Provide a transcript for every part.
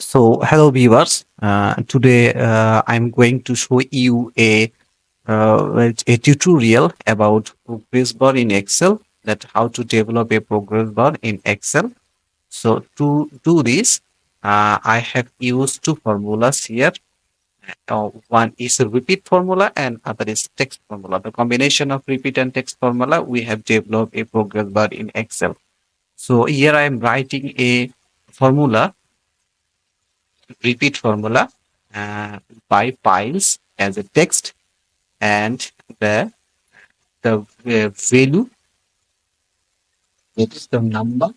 So, hello viewers. Today, I'm going to show you a tutorial about progress bar in Excel. That how to develop a progress bar in Excel. So, to do this, I have used two formulas here. One is a repeat formula and other is text formula. The combination of repeat and text formula, we have developed a progress bar in Excel. So here I am writing a formula repeat formula uh, by piles as a text, and the value, that is the number,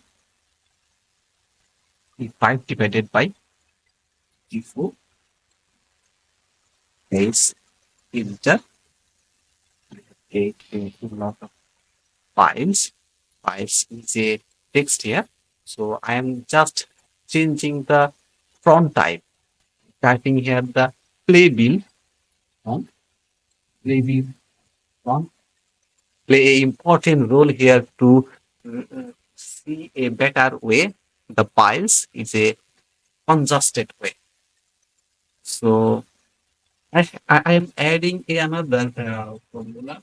is 5 divided by 4 is enter. A lot of piles is a text here, so I am just changing the font type, typing here the playbill font. Playbill font play a important role here to see a better way. The piles is a congested way. So I am adding another formula,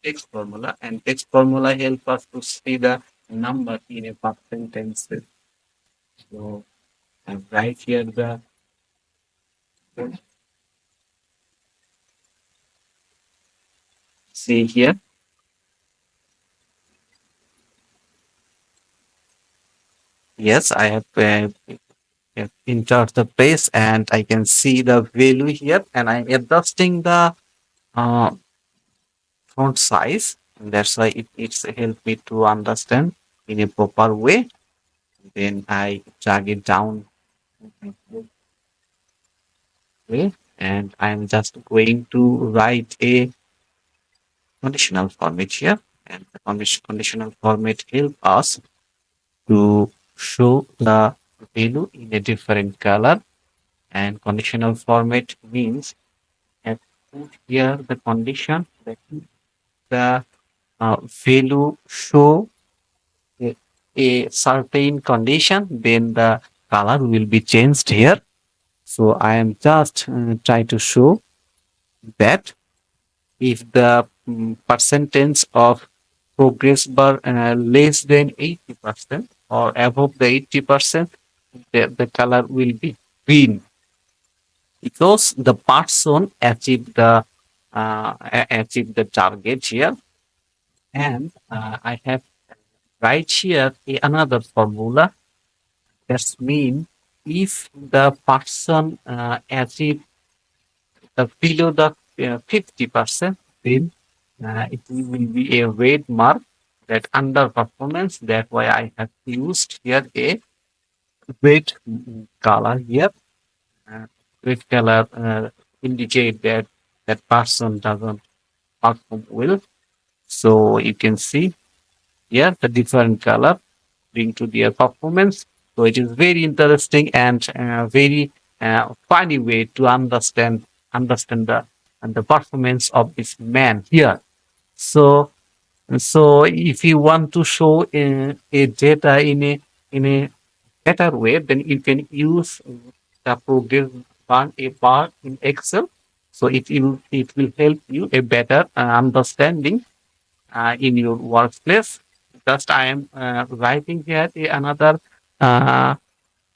text formula, and text formula help us to see the number in a percentage. So I write here the see here. Yes, I have entered the place and I can see the value here, and I'm adjusting the uh, font size. And that's why it's helped me to understand in a proper way. Then I drag it down way, and I'm just going to write a conditional format here. And the conditional format help us to show the value in a different color. And conditional format means I put here the condition that the value show a, a certain condition, then the color will be changed here. So I am just trying to show that if the percentage of progress bar less than 80% or above the 80%, the color will be green, because the person achieved the target here. And I have right here another formula. That's mean if the person achieve below the 50%, then it will be a red mark, that underperformance. That's why I have used here a red color here. Uh, Red color indicate that that person doesn't perform well. So you can see here the different color bring to their performance. So it is very interesting and very funny way to understand the performance of this man here. So if you want to show a data in a better way, then you can use the progress bar in Excel. So it will help you a better understanding in your workplace. Just I am writing here another uh,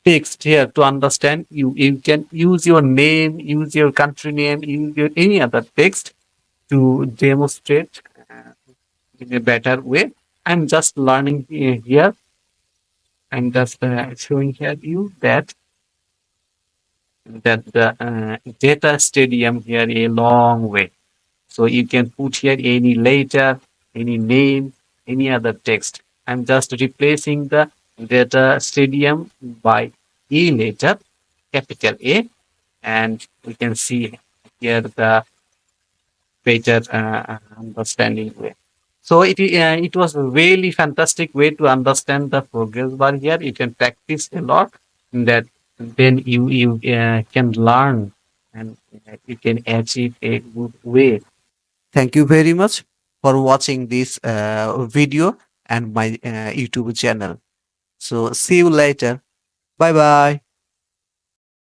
text here to understand. You can use your name, use your country name, use your any other text to demonstrate in a better way. I'm just learning here. I'm just showing here you that the data stadium here a long way. So you can put here any letter, any name, any other text. I'm just replacing the data stadium by A letter, capital A, and we can see here the better understanding way. So it was a really fantastic way to understand the progress bar here. You can practice a lot, that then you can learn, and you can achieve a good way. Thank you very much for watching this video and my YouTube channel. So see you later. Bye bye.